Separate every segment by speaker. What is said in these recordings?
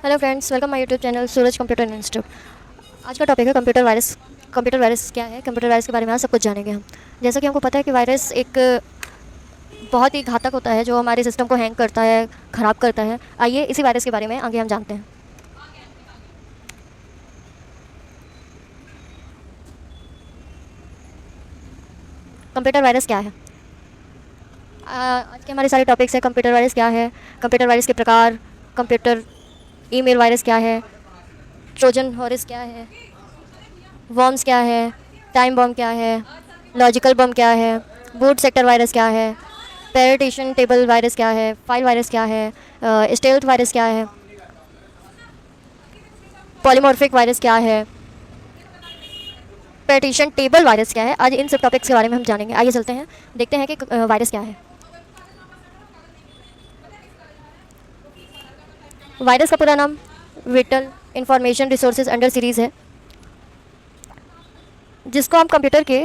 Speaker 1: Hello friends, welcome my YouTube channel Suraj computer institute. आज का topic है computer virus. Computer virus क्या है? कंप्यूटर वायरस के बारे में आज सब कुछ जानेंगे हम। जैसा कि हमको पता है कि वायरस एक बहुत ही घातक होता है जो हमारे सिस्टम को हैंग करता है, ख़राब करता है। आइए इसी वायरस के बारे में आगे हम जानते हैं। कंप्यूटर वायरस क्या है? आज के हमारे सारे टॉपिक्स हैं कंप्यूटर वायरस क्या है, कंप्यूटर वायरस के प्रकार, कंप्यूटर ईमेल वायरस क्या है, ट्रोजन हॉरिस क्या है, वर्म्स क्या है, टाइम बम क्या है, लॉजिकल बम क्या है, बूट सेक्टर वायरस क्या है, पैरेटिशन टेबल वायरस क्या है, फाइल वायरस क्या है, स्टेल्थ वायरस क्या है, पॉलीमॉर्फिक वायरस क्या है, पैरेटिशन टेबल वायरस क्या है। आज इन सब टॉपिक्स के बारे में हम जानेंगे। आइए चलते हैं, देखते हैं कि वायरस क्या है। वायरस का पूरा नाम whittle information resources under series है, जिसको हम कंप्यूटर के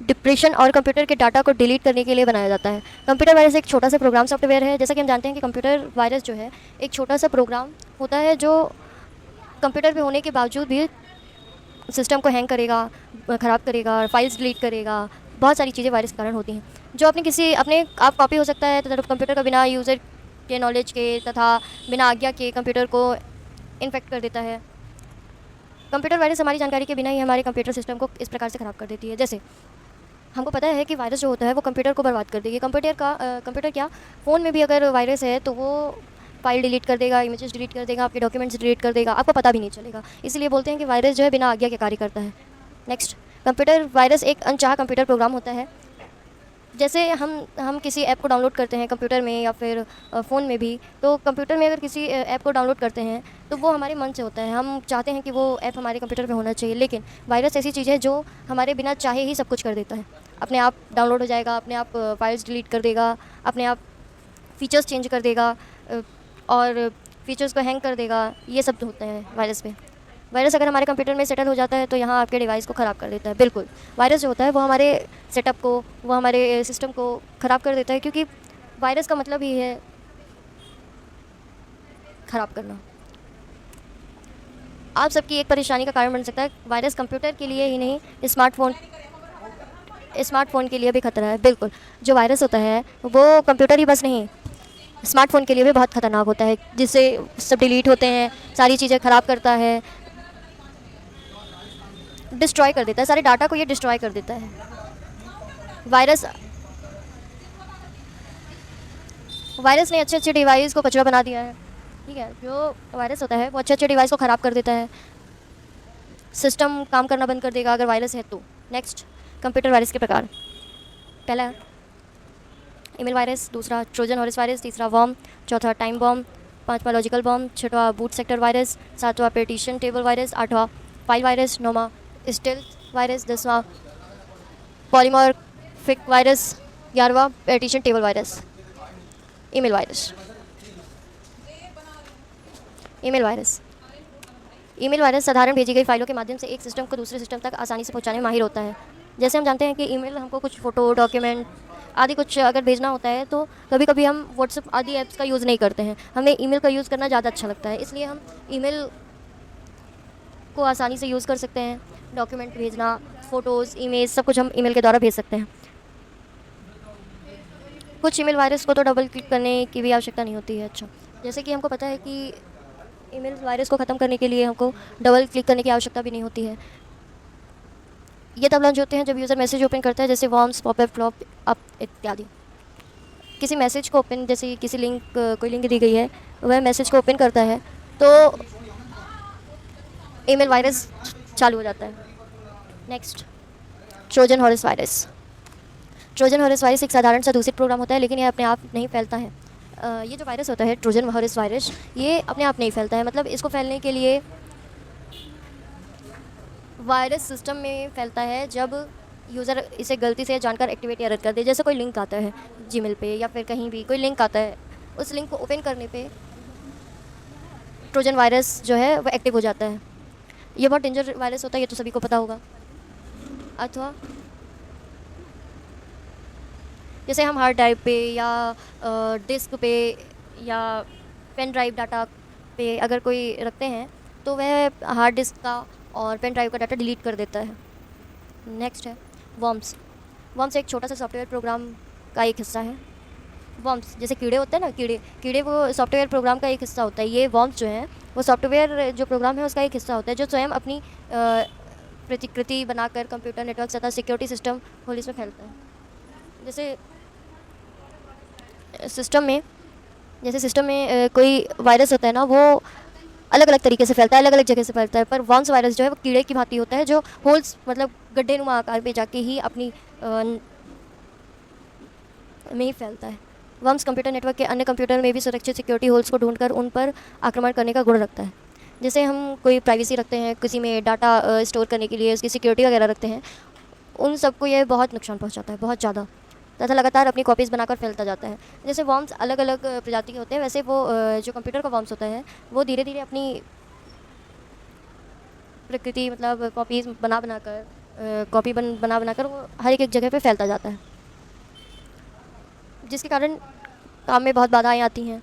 Speaker 1: डिप्रेशन और कंप्यूटर के डाटा को डिलीट करने के लिए बनाया जाता है। कंप्यूटर वायरस एक छोटा सा प्रोग्राम सॉफ्टवेयर है। जैसा कि हम जानते हैं कि कंप्यूटर वायरस जो है एक छोटा सा प्रोग्राम होता है जो कंप्यूटर पे होने के बावजूद भी सिस्टम को हैंग करेगा, ख़राब करेगा, फाइल्स डिलीट करेगा। बहुत सारी चीज़ें वायरस के कारण होती हैं, जो अपने आप कॉपी हो सकता है तथा कंप्यूटर का बिना यूज़र के नॉलेज के तथा बिना आज्ञा के कंप्यूटर को इन्फेक्ट कर देता है। कंप्यूटर वायरस हमारी जानकारी के बिना ही हमारे कंप्यूटर सिस्टम को इस प्रकार से ख़राब कर देती है। जैसे हमको पता है कि वायरस जो होता है वो कंप्यूटर को बर्बाद कर देगी। कंप्यूटर क्या, फ़ोन में भी अगर वायरस है तो वो फाइल डिलीट कर देगा, इमेजेस डिलीट कर देगा, आपके डॉक्यूमेंट्स डिलीट कर देगा, आपको पता भी नहीं चलेगा। इसलिए बोलते हैं कि वायरस जो है बिना आज्ञा के कार्य करता है। नेक्स्ट, कंप्यूटर वायरस एक अनचाहा कंप्यूटर प्रोग्राम होता है। जैसे हम किसी ऐप को डाउनलोड करते हैं कंप्यूटर में या फिर फ़ोन में भी, तो कंप्यूटर में अगर किसी ऐप को डाउनलोड करते हैं तो वो हमारे मन से होता है, हम चाहते हैं कि वो ऐप हमारे कंप्यूटर पे होना चाहिए। लेकिन वायरस ऐसी चीज़ है जो हमारे बिना चाहे ही सब कुछ कर देता है। अपने आप डाउनलोड हो जाएगा, अपने आप फाइल्स डिलीट कर देगा, अपने आप फ़ीचर्स चेंज कर देगा, और फीचर्स को हैंग कर देगा। ये सब होता है वायरस पे। वायरस अगर हमारे कंप्यूटर में सेटल हो जाता है तो यहाँ आपके डिवाइस को ख़राब कर देता है। बिल्कुल, वायरस जो होता है वो हमारे सेटअप को, वो हमारे सिस्टम को ख़राब कर देता है, क्योंकि वायरस का मतलब ही है ख़राब करना। आप सबकी एक परेशानी का कारण बन सकता है। वायरस कंप्यूटर के लिए ही नहीं, स्मार्टफ़ोन के लिए भी खतरा है। बिल्कुल, जो वायरस होता है वो कंप्यूटर ही बस नहीं, स्मार्टफ़ोन के लिए भी बहुत ख़तरनाक होता है, जिससे सब डिलीट होते हैं, सारी चीज़ें ख़राब करता है, डिस्ट्रॉय कर देता है, सारे डाटा को ये डिस्ट्रॉय कर देता है। वायरस वायरस ने अच्छे अच्छे डिवाइस को कचरा बना दिया है। ठीक है, जो वायरस होता है वो अच्छे अच्छे डिवाइस को ख़राब कर देता है, सिस्टम काम करना बंद कर देगा अगर वायरस है तो। नेक्स्ट, कंप्यूटर वायरस के प्रकार। पहला ईमेल वायरस, दूसरा ट्रोजन हॉरिस वायरस, तीसरा वर्म, चौथा टाइम बॉम्ब, पांचवा लॉजिकल बॉम्ब, छठवां बूट सेक्टर वायरस, सातवां पेटिशन टेबल वायरस, आठवां फाइल वायरस, नौवां स्टेल्थ वायरस, 10वां पॉलीमॉर्फिक वायरस, 11वां partition table virus. Email virus. Email virus email virus साधारण भेजी गई फाइलों के माध्यम से एक सिस्टम को दूसरे सिस्टम तक आसानी से पहुंचाने में माहिर होता है। जैसे हम जानते हैं कि ईमेल हमको कुछ फ़ोटो, डॉक्यूमेंट आदि कुछ अगर भेजना होता है तो कभी कभी हम व्हाट्सएप आदि ऐप्स का यूज़ नहीं करते हैं, हमें ईमेल का यूज़ करना ज़्यादा अच्छा लगता है, इसलिए हम ईमेल को आसानी से यूज़ कर सकते हैं। डॉक्यूमेंट भेजना, फ़ोटोज़, इमेज, सब कुछ हम ईमेल के द्वारा भेज सकते हैं। कुछ ईमेल वायरस को तो डबल क्लिक करने की भी आवश्यकता नहीं होती है। अच्छा, जैसे कि हमको पता है कि ईमेल वायरस को ख़त्म करने के लिए हमको डबल क्लिक करने की आवश्यकता भी नहीं होती है। ये तब लॉन्च होते हैं जब यूज़र मैसेज ओपन करता है, जैसे वॉर्म्स, पॉपअप, फ्लॉप अप इत्यादि। किसी मैसेज को ओपन, जैसे किसी लिंक, कोई लिंक दी गई है, वह मैसेज को ओपन करता है तो ईमेल वायरस चालू हो जाता है। Next, Trojan horse virus. Trojan horse virus एक साधारण सा दूषित प्रोग्राम होता है, लेकिन यह अपने आप नहीं फैलता है। ये जो वायरस होता है ट्रोजन हॉरिस वायरस, ये अपने आप नहीं फैलता है। मतलब इसको फैलने के लिए वायरस सिस्टम में फैलता है जब यूज़र इसे गलती से जानकर एक्टिवेट या रद्द कर दे। जैसे कोई लिंक आता है जीमेल पे या फिर कहीं भी कोई लिंक आता है, उस लिंक को ओपन करने पे ट्रोजन वायरस जो है वो एक्टिव हो जाता है। ये बहुत डेंजर वायरस होता है, ये तो सभी को पता होगा। अथवा जैसे हम हार्ड ड्राइव पे या डिस्क पे या पेन ड्राइव डाटा पे अगर कोई रखते हैं तो वह हार्ड डिस्क का और पेन ड्राइव का डाटा डिलीट कर देता है। नेक्स्ट है वर्म्स। वर्म्स एक छोटा सा सॉफ्टवेयर प्रोग्राम का एक हिस्सा है। वर्म्स जैसे कीड़े होते हैं ना, कीड़े कीड़े वो सॉफ्टवेयर प्रोग्राम का एक हिस्सा होता है। ये वर्म्स जो हैं वो सॉफ्टवेयर जो प्रोग्राम है उसका एक हिस्सा होता है, जो स्वयं अपनी प्रतिकृति बनाकर कंप्यूटर नेटवर्क तथा सिक्योरिटी सिस्टम होल इसमें फैलता है। जैसे सिस्टम में कोई वायरस होता है ना, वो अलग अलग तरीके से फैलता है, अलग अलग जगह से फैलता है। पर वर्म्स वायरस जो है वो कीड़े की भांति होता है, जो होल्स मतलब गड्ढे नुमा आकार में जाके ही अपनी में ही फैलता है। वर्म्स कंप्यूटर नेटवर्क के अन्य कंप्यूटर में भी सुरक्षित सिक्योरिटी होल्स को ढूंढकर उन पर आक्रमण करने का गुण रखता है। जैसे हम कोई प्राइवेसी रखते हैं, किसी में डाटा स्टोर करने के लिए उसकी सिक्योरिटी वगैरह रखते हैं, उन सबको यह बहुत नुकसान पहुंचाता है, बहुत ज़्यादा, तथा लगातार अपनी कॉपीज़ बनाकर फैलता जाता है। जैसे वर्म्स अलग अलग प्रजाति के होते हैं, वैसे वो जो कंप्यूटर का वर्म्स होता है वो धीरे धीरे अपनी प्रकृति मतलब कॉपीज़ बना बनाकर वो हर एक जगह पे फैलता जाता है, जिसके कारण काम में बहुत बाधाएं आती हैं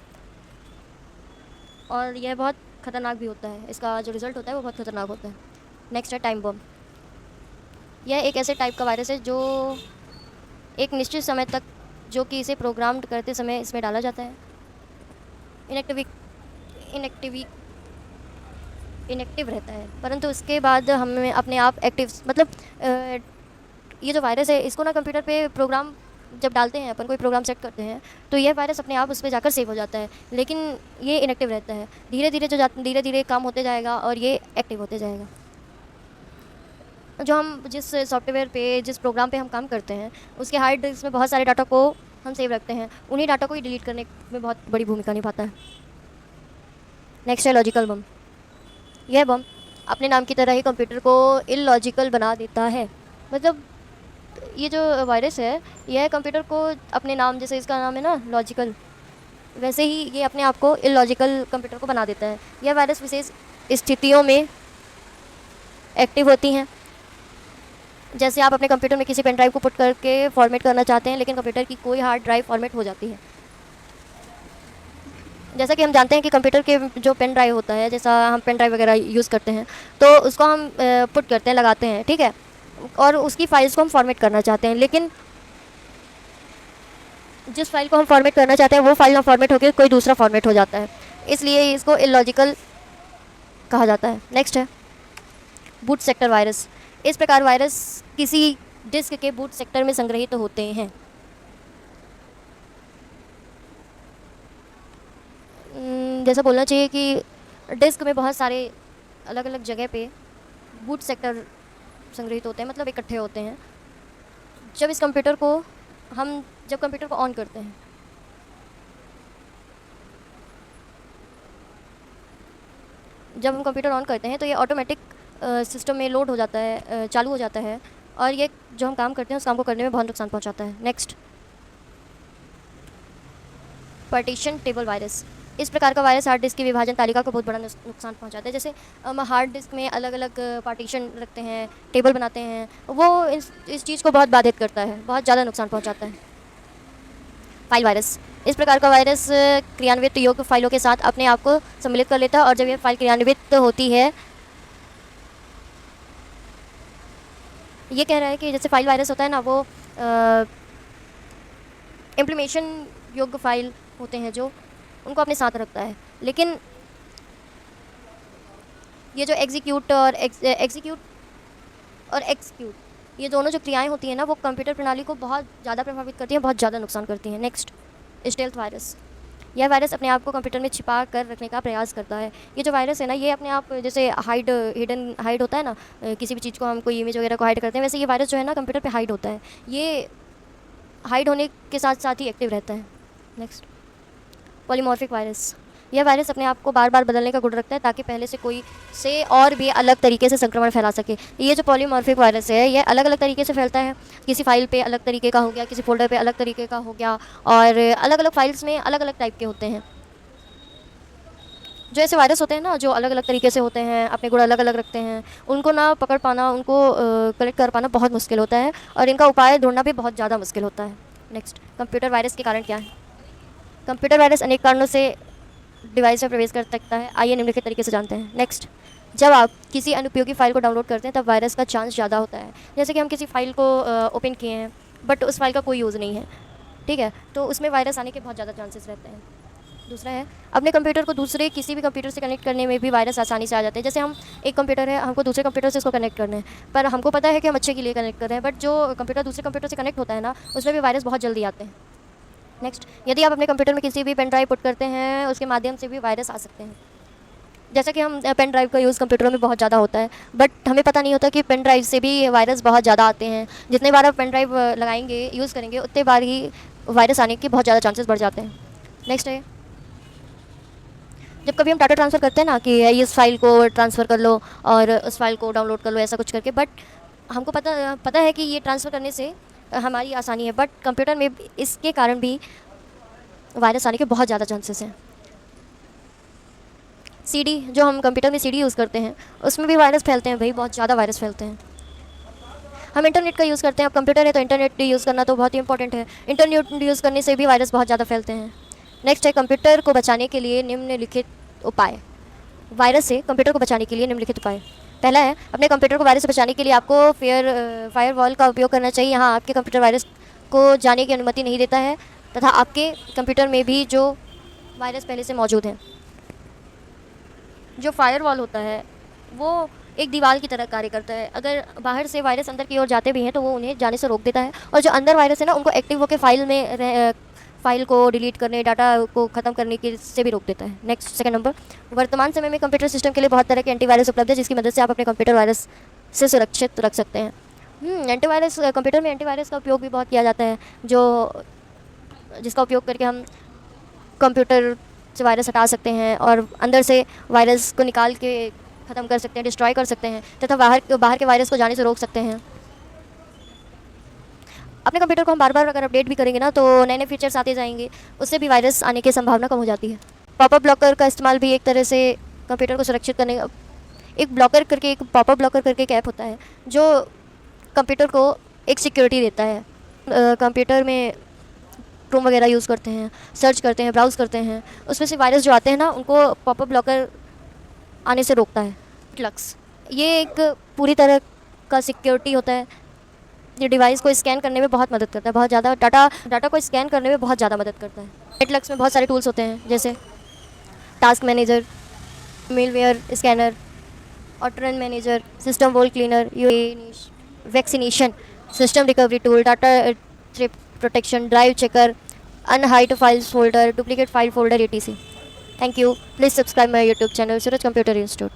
Speaker 1: और यह बहुत ख़तरनाक भी होता है। इसका जो रिज़ल्ट होता है वो बहुत ख़तरनाक होता है। नेक्स्ट है टाइम बम। यह एक ऐसे टाइप का वायरस है जो एक निश्चित समय तक, जो कि इसे प्रोग्राम करते समय इसमें डाला जाता है, इनएक्टिव रहता है, परंतु उसके बाद हमें अपने आप एक्टिव मतलब ये जो वायरस है इसको ना कंप्यूटर पे प्रोग्राम जब डालते हैं, अपन कोई प्रोग्राम सेट करते हैं तो यह वायरस अपने आप उस पर जाकर सेव हो जाता है, लेकिन ये इनएक्टिव रहता है। धीरे धीरे काम होते जाएगा और ये एक्टिव होते जाएगा। जो हम जिस सॉफ्टवेयर पे, जिस प्रोग्राम पे हम काम करते हैं, उसके हार्ड डिस्क में बहुत सारे डाटा को हम सेव रखते हैं, उन्हीं डाटा को ही डिलीट करने में बहुत बड़ी भूमिका निभाता है। नेक्स्ट है लॉजिकल बम। यह बम अपने नाम की तरह ही कंप्यूटर को इलॉजिकल बना देता है। मतलब ये जो वायरस है यह कंप्यूटर को अपने नाम, जैसे इसका नाम है ना लॉजिकल, वैसे ही ये अपने आप को इलॉजिकल कंप्यूटर को बना देता है। यह वायरस विशेष स्थितियों में एक्टिव होती हैं। जैसे आप अपने कंप्यूटर में किसी पेन ड्राइव को पुट करके फॉर्मेट करना चाहते हैं, लेकिन कंप्यूटर की कोई हार्ड ड्राइव फॉर्मेट हो जाती है। जैसा कि हम जानते हैं कि कंप्यूटर के जो पेन ड्राइव होता है, जैसा हम पेन ड्राइव वगैरह यूज़ करते हैं, तो उसको हम पुट करते हैं, लगाते हैं, ठीक है, और उसकी फाइल्स को हम फॉर्मेट करना चाहते हैं, लेकिन जिस फाइल को हम फॉर्मेट करना चाहते हैं वो फाइल ना फॉर्मेट होकर कोई दूसरा फॉर्मेट हो जाता है, इसलिए इसको इलॉजिकल कहा जाता है। नेक्स्ट है बूट सेक्टर वायरस। इस प्रकार वायरस किसी डिस्क के बूट सेक्टर में संग्रहित तो होते हैं। जैसा बोलना चाहिए कि डिस्क में बहुत सारे अलग अलग जगह पे बूट सेक्टर संग्रहित होते हैं, मतलब इकट्ठे होते हैं। जब कंप्यूटर को ऑन करते हैं, जब हम कंप्यूटर ऑन करते हैं तो ये ऑटोमेटिक सिस्टम में लोड हो जाता है, चालू हो जाता है, और ये जो हम काम करते हैं उस काम को करने में बहुत नुकसान पहुंचाता है। Next partition table virus. इस प्रकार का वायरस हार्ड डिस्क की विभाजन तालिका को बहुत बड़ा नुकसान पहुंचाता है। जैसे हम हार्ड डिस्क में अलग अलग पार्टीशन रखते हैं, टेबल बनाते हैं, वो इस चीज़ को बहुत बाधित करता है, बहुत ज़्यादा नुकसान पहुंचाता है। File virus. इस प्रकार का वायरस क्रियान्वित योग्य फाइलों के साथ अपने आप को सम्मिलित कर लेता है, और जब यह फाइल क्रियान्वित होती है, ये कह रहा है कि जैसे फाइल वायरस होता है ना, वो इम्प्लीमेशन योग्य फाइल होते हैं जो उनको अपने साथ रखता है, लेकिन ये जो एग्जीक्यूट और एक्सक्यूट, ये दोनों जो क्रियाएं होती हैं ना, वो कंप्यूटर प्रणाली को बहुत ज़्यादा प्रभावित करती हैं, बहुत ज़्यादा नुकसान करती हैं। Next stealth virus. यह वायरस अपने आप को कंप्यूटर में छिपा कर रखने का प्रयास करता है। ये जो वायरस है ना, ये अपने आप जैसे हाइड होता है ना, किसी भी चीज़ को हम कोई इमेज वगैरह को हाइड करते हैं, वैसे ये वायरस जो है ना कंप्यूटर पे हाइड होता है। ये हाइड होने के साथ साथ ही एक्टिव रहता है। Next polymorphic virus. यह वायरस अपने आप को बार बार बदलने का गुण रखता है, ताकि पहले से कोई से और भी अलग तरीके से संक्रमण फैला सके। ये जो पॉलीमॉर्फिक वायरस है, ये अलग अलग तरीके से फैलता है। किसी फाइल पे अलग तरीके का हो गया, किसी फोल्डर पे अलग तरीके का हो गया, और अलग अलग फाइल्स में अलग अलग टाइप के होते हैं। जो ऐसे वायरस होते हैं ना, जो अलग अलग तरीके से होते हैं, अपने गुण अलग अलग रखते हैं, उनको ना पकड़ पाना, उनको कलेक्ट कर पाना बहुत मुश्किल होता है, और इनका उपाय ढूंढना भी बहुत ज़्यादा मुश्किल होता है। नेक्स्ट कंप्यूटर वायरस के कारण क्या है। कंप्यूटर वायरस अनेक कारणों से डिवाइस में प्रवेश कर सकता है। आइए निम्नलिखित तरीके से जानते हैं। नेक्स्ट, जब आप किसी अनुपयोगी फाइल को डाउनलोड करते हैं तब वायरस का चांस ज़्यादा होता है। जैसे कि हम किसी फाइल को ओपन किए हैं बट उस फाइल का कोई यूज़ नहीं है, ठीक है, तो उसमें वायरस आने के बहुत ज़्यादा चांसेस रहते हैं। दूसरा है, अपने कंप्यूटर को दूसरे किसी भी कंप्यूटर से कनेक्ट करने में भी वायरस आसानी से आ जाते हैं। जैसे हम एक कंप्यूटर है, हमको दूसरे कंप्यूटर से इसको कनेक्ट करना है, पर हमको पता है कि हम अच्छे के लिए कनेक्ट कर रहे हैं, बट जो कंप्यूटर दूसरे कंप्यूटर से कनेक्ट होता है ना, उसमें भी वायरस बहुत जल्दी आते हैं। नेक्स्ट, यदि आप अपने कंप्यूटर में किसी भी पेन ड्राइव पुट करते हैं, उसके माध्यम से भी वायरस आ सकते हैं। जैसा कि हम पेन ड्राइव का यूज़ कंप्यूटरों में बहुत ज़्यादा होता है, बट हमें पता नहीं होता कि पेन ड्राइव से भी वायरस बहुत ज़्यादा आते हैं। जितने बार आप पेन ड्राइव लगाएंगे, यूज़ करेंगे, उतने बार ही वायरस आने के बहुत ज़्यादा चांसेस बढ़ जाते हैं। नेक्स्ट है, जब कभी हम डाटा ट्रांसफ़र करते हैं ना कि इस फाइल को ट्रांसफ़र कर लो और उस फाइल को डाउनलोड कर लो, ऐसा कुछ करके, बट हमको पता है कि ये ट्रांसफ़र करने से हमारी आसानी है, बट कंप्यूटर में इसके कारण भी वायरस आने के बहुत ज़्यादा चांसेस हैं। सीडी, जो हम कंप्यूटर में सीडी यूज़ करते हैं, उसमें भी वायरस फैलते हैं भाई, बहुत ज़्यादा वायरस फैलते हैं। हम इंटरनेट का यूज़ करते हैं, अब कंप्यूटर है तो इंटरनेट यूज़ करना तो बहुत ही इंपॉर्टेंट है। इंटरनेट यूज़ करने से भी वायरस बहुत ज़्यादा फैलते हैं। नेक्स्ट है, कंप्यूटर को बचाने के लिए निम्नलिखित उपाय। वायरस से कंप्यूटर को बचाने के लिए निम्नलिखित उपाय। पहला है, अपने कंप्यूटर को वायरस से बचाने के लिए आपको फायरवॉल का उपयोग करना चाहिए। यहाँ आपके कंप्यूटर वायरस को जाने की अनुमति नहीं देता है तथा आपके कंप्यूटर में भी जो वायरस पहले से मौजूद है। जो फायरवॉल होता है वो एक दीवार की तरह कार्य करता है। अगर बाहर से वायरस अंदर की ओर जाते भी हैं तो वो उन्हें जाने से रोक देता है, और जो अंदर वायरस है ना, उनको एक्टिव होकर फाइल को डिलीट करने, डाटा को ख़त्म करने के से भी रोक देता है। नेक्स्ट, सेकंड नंबर, वर्तमान समय में कंप्यूटर सिस्टम के लिए बहुत तरह के एंटीवायरस उपलब्ध है, जिसकी मदद से आप अपने कंप्यूटर वायरस से सुरक्षित रख सकते हैं। एंटीवायरस, कंप्यूटर में एंटीवायरस का उपयोग भी बहुत किया जाता है, जिसका उपयोग करके हम कंप्यूटर से वायरस हटा सकते हैं और अंदर से वायरस को निकाल के ख़त्म कर सकते हैं, डिस्ट्रॉय कर सकते हैं, तथा बाहर के वायरस को जाने से रोक सकते हैं। अपने कंप्यूटर को हम बार बार अगर अपडेट भी करेंगे ना, तो नए नए फीचर्स आते जाएंगे, उससे भी वायरस आने की संभावना कम हो जाती है। पॉपअप ब्लॉकर का इस्तेमाल भी एक तरह से कंप्यूटर को सुरक्षित करने का, एक पॉपअप ब्लॉकर करके एक ऐप होता है जो कंप्यूटर को एक सिक्योरिटी देता है। कंप्यूटर में क्रोम वगैरह यूज़ करते हैं, सर्च करते हैं, ब्राउज़ करते हैं, उसमें से वायरस जो आते हैं ना, उनको पॉपअप ब्लॉकर आने से रोकता है। लक्स, ये एक पूरी तरह का सिक्योरिटी होता है। ये डिवाइस को स्कैन करने में बहुत मदद करता है, बहुत ज़्यादा डाटा को स्कैन करने में बहुत ज़्यादा मदद करता है। नेटलक्स में बहुत सारे टूल्स होते हैं, जैसे task manager, malware scanner, autorun manager, system वोल cleaner, vaccination, system recovery tool, data threat protection, drive checker, unhide files folder, duplicate file folder, etc. Thank you. Please subscribe my YouTube channel, Suraj Computer Institute.